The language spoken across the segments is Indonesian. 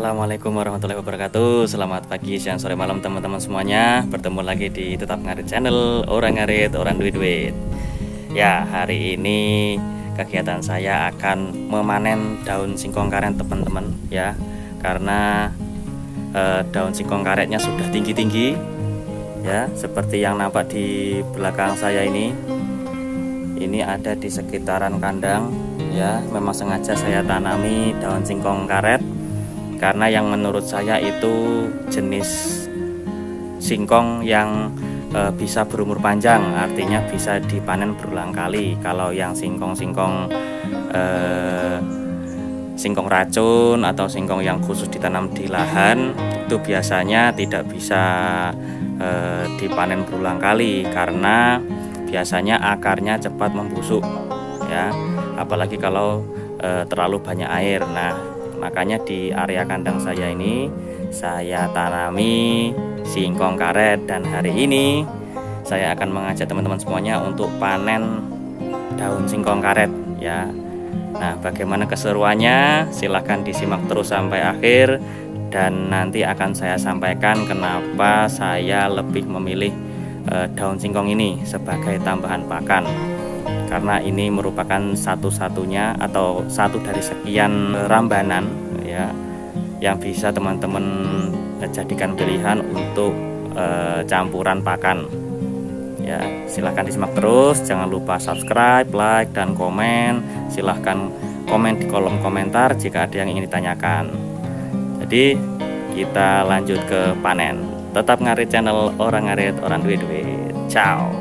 Assalamualaikum warahmatullahi wabarakatuh. Selamat pagi, siang, sore, malam teman-teman semuanya. Bertemu lagi di Tetap Ngarit Channel, orang ngarit, orang duit-duit. Ya, hari ini kegiatan saya akan memanen daun singkong karet teman-teman ya. Karena daun singkong karetnya sudah tinggi-tinggi ya, seperti yang nampak di belakang saya ini. Ini ada di sekitaran kandang ya. Memang sengaja saya tanami daun singkong karet karena yang menurut saya itu jenis singkong yang bisa berumur panjang, artinya bisa dipanen berulang kali. Kalau yang singkong-singkong singkong racun atau singkong yang khusus ditanam di lahan itu biasanya tidak bisa dipanen berulang kali karena biasanya akarnya cepat membusuk ya, apalagi kalau terlalu banyak air. Nah, makanya di area kandang saya ini saya tanami singkong karet, dan hari ini saya akan mengajak teman-teman semuanya untuk panen daun singkong karet ya. Nah, bagaimana keseruannya? Silahkan disimak terus sampai akhir, dan nanti akan saya sampaikan kenapa saya lebih memilih daun singkong ini sebagai tambahan pakan. Karena ini merupakan satu-satunya atau satu dari sekian rambanan ya yang bisa teman-teman jadikan pilihan untuk campuran pakan ya. Silahkan disimak terus, jangan lupa subscribe, like, dan komen. Silahkan komen di kolom komentar jika ada yang ingin ditanyakan. Jadi kita lanjut ke panen. Tetap Ngarit Channel, orang ngarit, orang duit-duit. Ciao.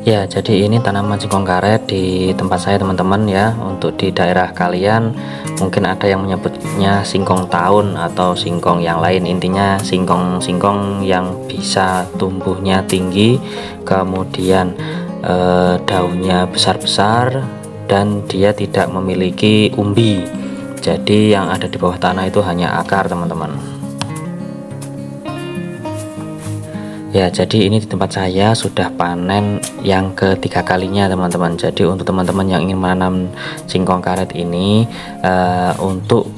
Ya, jadi ini tanaman singkong karet di tempat saya teman-teman ya. Untuk di daerah kalian mungkin ada yang menyebutnya singkong tahun atau singkong yang lain. Intinya singkong-singkong yang bisa tumbuhnya tinggi, kemudian daunnya besar-besar, dan dia tidak memiliki umbi. Jadi yang ada di bawah tanah itu hanya akar teman-teman. Ya, jadi ini di tempat saya sudah panen yang ketiga kalinya teman-teman. Jadi untuk teman-teman yang ingin menanam singkong karet ini, untuk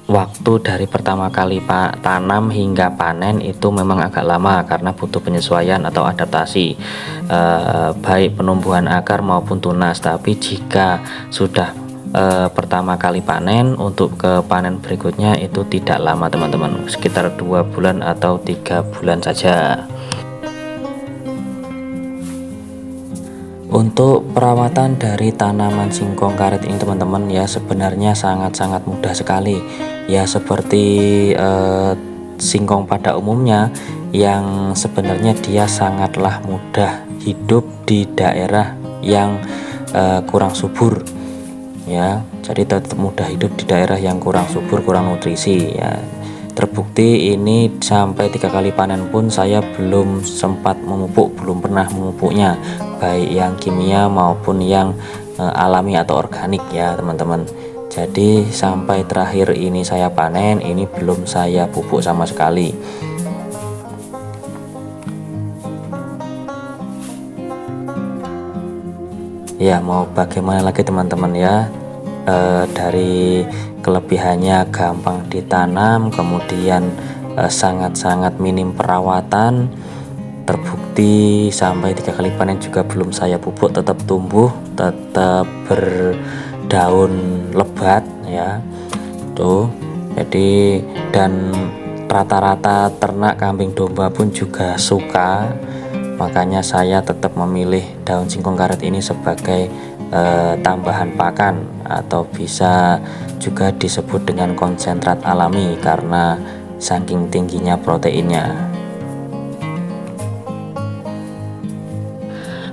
waktu dari pertama kali tanam hingga panen itu memang agak lama karena butuh penyesuaian atau adaptasi, baik penumbuhan akar maupun tunas. Tapi jika sudah pertama kali panen, untuk ke panen berikutnya itu tidak lama teman-teman, sekitar 2 bulan atau 3 bulan saja. Untuk perawatan dari tanaman singkong karet ini teman-teman ya, sebenarnya sangat-sangat mudah sekali ya, seperti singkong pada umumnya yang sebenarnya dia sangatlah mudah hidup di daerah yang kurang subur ya. Jadi tetap mudah hidup di daerah yang kurang subur, kurang nutrisi ya. Terbukti ini sampai 3 kali panen pun saya belum sempat memupuk, belum pernah memupuknya, baik yang kimia maupun yang alami atau organik ya teman-teman. Jadi sampai terakhir ini saya panen, ini belum saya pupuk sama sekali. Ya, mau bagaimana lagi teman-teman ya, dari kelebihannya gampang ditanam, kemudian sangat-sangat minim perawatan. Terbukti sampai 3 kali panen juga belum saya pupuk, tetap tumbuh, tetap berdaun lebat ya tuh. Jadi dan rata-rata ternak kambing domba pun juga suka, makanya saya tetap memilih daun singkong karet ini sebagai tambahan pakan, atau bisa juga disebut dengan konsentrat alami karena saking tingginya proteinnya.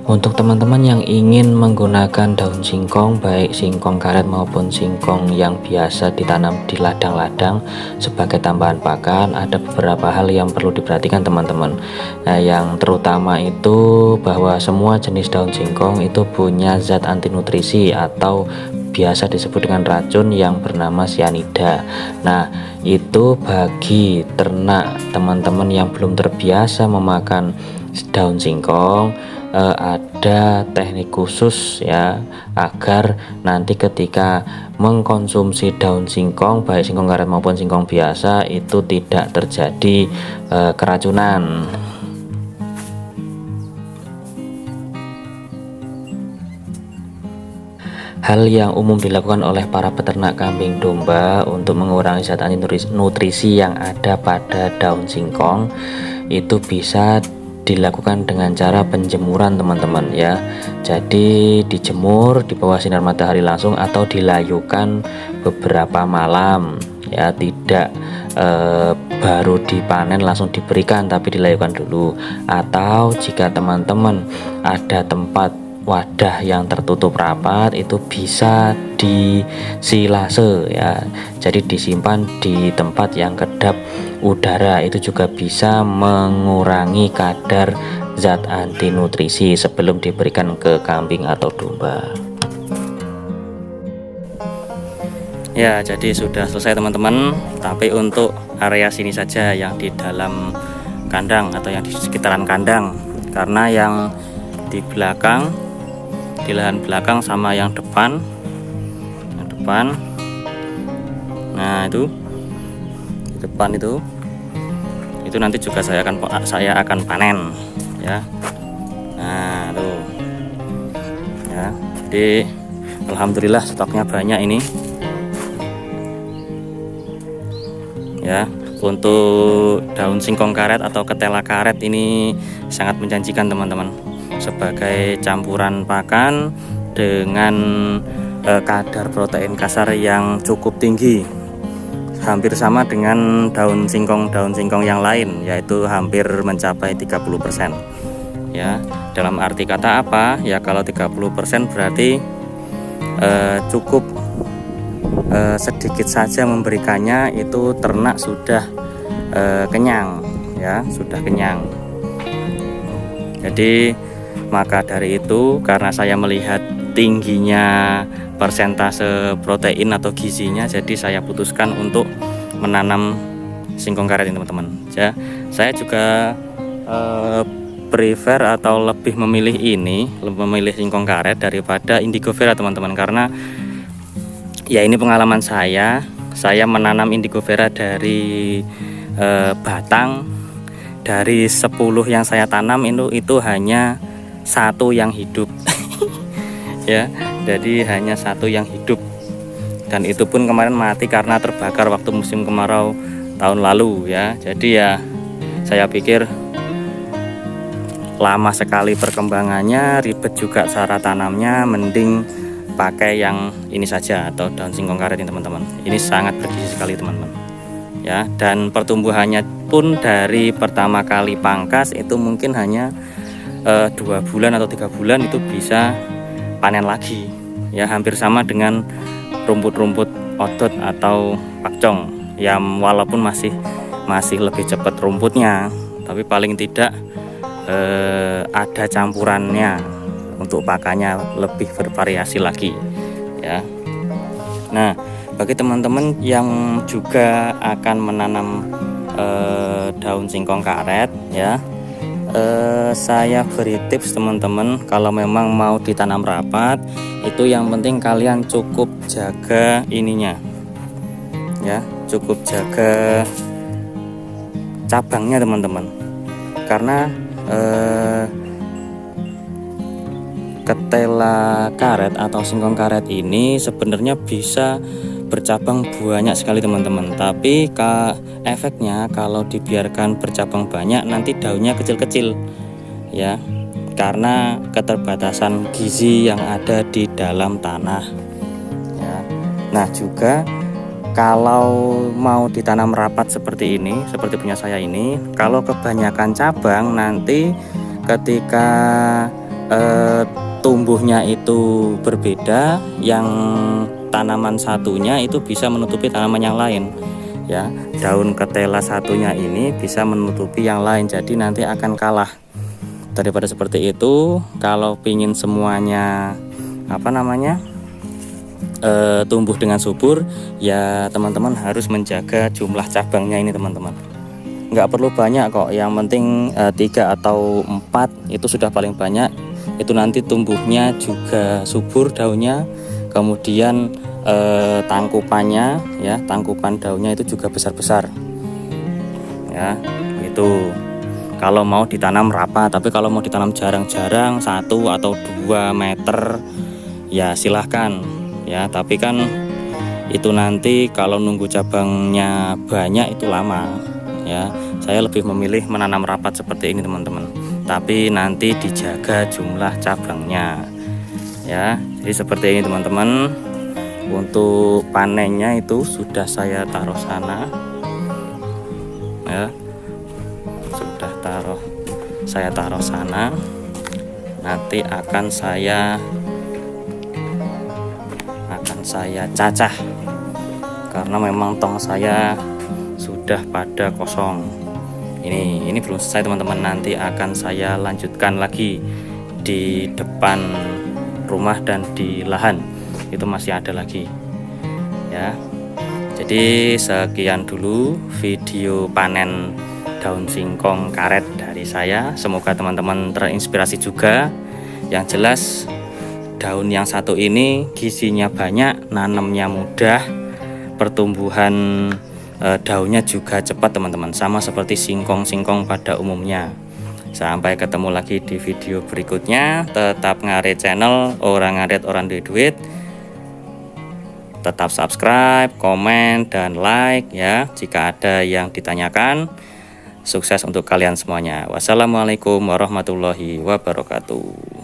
Untuk teman-teman yang ingin menggunakan daun singkong, baik singkong karet maupun singkong yang biasa ditanam di ladang-ladang sebagai tambahan pakan, ada beberapa hal yang perlu diperhatikan teman-teman. Nah, yang terutama itu bahwa semua jenis daun singkong itu punya zat anti nutrisi atau biasa disebut dengan racun yang bernama cyanida. Nah, itu bagi ternak teman-teman yang belum terbiasa memakan daun singkong, ada ada teknik khusus ya, agar nanti ketika mengkonsumsi daun singkong, baik singkong karet maupun singkong biasa, itu tidak terjadi keracunan. Hal yang umum dilakukan oleh para peternak kambing domba untuk mengurangi zat anti nutrisi yang ada pada daun singkong itu bisa dilakukan dengan cara penjemuran teman-teman ya. Jadi dijemur di bawah sinar matahari langsung atau dilayukan beberapa malam ya, tidak baru dipanen langsung diberikan, tapi dilayukan dulu. Atau jika teman-teman ada tempat wadah yang tertutup rapat, itu bisa disilase ya, jadi disimpan di tempat yang kedap udara, itu juga bisa mengurangi kadar zat anti nutrisi sebelum diberikan ke kambing atau domba. Ya, jadi sudah selesai teman-teman, tapi untuk area sini saja yang di dalam kandang atau yang di sekitaran kandang, karena yang di belakang, di lahan belakang sama yang depan, nah itu di depan itu nanti juga saya akan panen ya. Nah tuh ya, jadi alhamdulillah stoknya banyak ini ya. Untuk daun singkong karet atau ketela karet ini sangat menjanjikan teman-teman, sebagai campuran pakan dengan kadar protein kasar yang cukup tinggi, hampir sama dengan daun singkong yang lain, yaitu hampir mencapai 30% ya. Dalam arti kata apa ya, kalau 30% berarti cukup sedikit saja memberikannya, itu ternak sudah kenyang ya, sudah kenyang. Jadi maka dari itu, karena saya melihat tingginya persentase protein atau gizinya, jadi saya putuskan untuk menanam singkong karet ini teman-teman ya. Saya juga prefer atau lebih memilih singkong karet daripada indigo vera teman-teman, karena ya ini pengalaman saya menanam indigo vera dari batang. Dari 10 yang saya tanam itu hanya satu yang hidup ya, jadi hanya satu yang hidup, dan itu pun kemarin mati karena terbakar waktu musim kemarau tahun lalu ya. Jadi ya saya pikir lama sekali perkembangannya, ribet juga cara tanamnya, mending pakai yang ini saja atau daun singkong karet ini teman-teman. Ini sangat bergizi sekali teman-teman ya, dan pertumbuhannya pun dari pertama kali pangkas itu mungkin hanya 2 bulan atau 3 bulan itu bisa panen lagi ya, hampir sama dengan rumput-rumput odot atau pakcong ya, walaupun masih lebih cepat rumputnya, tapi paling tidak ada campurannya untuk pakannya lebih bervariasi lagi ya. Nah, bagi teman-teman yang juga akan menanam daun singkong karet ya, saya beri tips teman-teman, kalau memang mau ditanam rapat, itu yang penting kalian cukup jaga ininya ya, cukup jaga cabangnya teman-teman, karena ketela karet atau singkong karet ini sebenarnya bisa bercabang banyak sekali teman-teman, tapi efeknya kalau dibiarkan bercabang banyak nanti daunnya kecil-kecil ya, karena keterbatasan gizi yang ada di dalam tanah ya. Nah juga kalau mau ditanam rapat seperti ini, seperti punya saya ini, kalau kebanyakan cabang nanti ketika tumbuhnya itu berbeda, yang tanaman satunya itu bisa menutupi tanaman yang lain ya. Daun ketela satunya ini bisa menutupi yang lain, jadi nanti akan kalah. Daripada seperti itu, kalau pingin semuanya tumbuh dengan subur ya, teman-teman harus menjaga jumlah cabangnya ini teman-teman. Nggak perlu banyak kok, yang penting 3 atau 4 itu sudah paling banyak. itu nanti tumbuhnya juga subur daunnya, kemudian tangkupannya ya, tangkupan daunnya itu juga besar-besar ya. Itu kalau mau ditanam rapat, tapi kalau mau ditanam jarang-jarang 1 atau 2 meter ya silahkan ya, tapi kan itu nanti kalau nunggu cabangnya banyak itu lama ya. Saya lebih memilih menanam rapat seperti ini teman-teman, tapi nanti dijaga jumlah cabangnya ya. Jadi seperti ini teman-teman. Untuk panennya itu sudah saya taruh sana ya, sudah saya taruh sana. Nanti akan saya cacah karena memang tong saya sudah pada kosong. Ini belum selesai teman-teman, nanti akan saya lanjutkan lagi di depan rumah dan di lahan itu masih ada lagi ya. Jadi sekian dulu video panen daun singkong karet dari saya. Semoga teman-teman terinspirasi juga. Yang jelas daun yang satu ini gizinya banyak, nanamnya mudah, pertumbuhan daunnya juga cepat teman-teman, sama seperti singkong-singkong pada umumnya. Sampai ketemu lagi di video berikutnya. Tetap ngarit channel, orang ngarit orang duit. Tetap subscribe, komen, dan like ya jika ada yang ditanyakan. Sukses untuk kalian semuanya. Wassalamualaikum warahmatullahi wabarakatuh.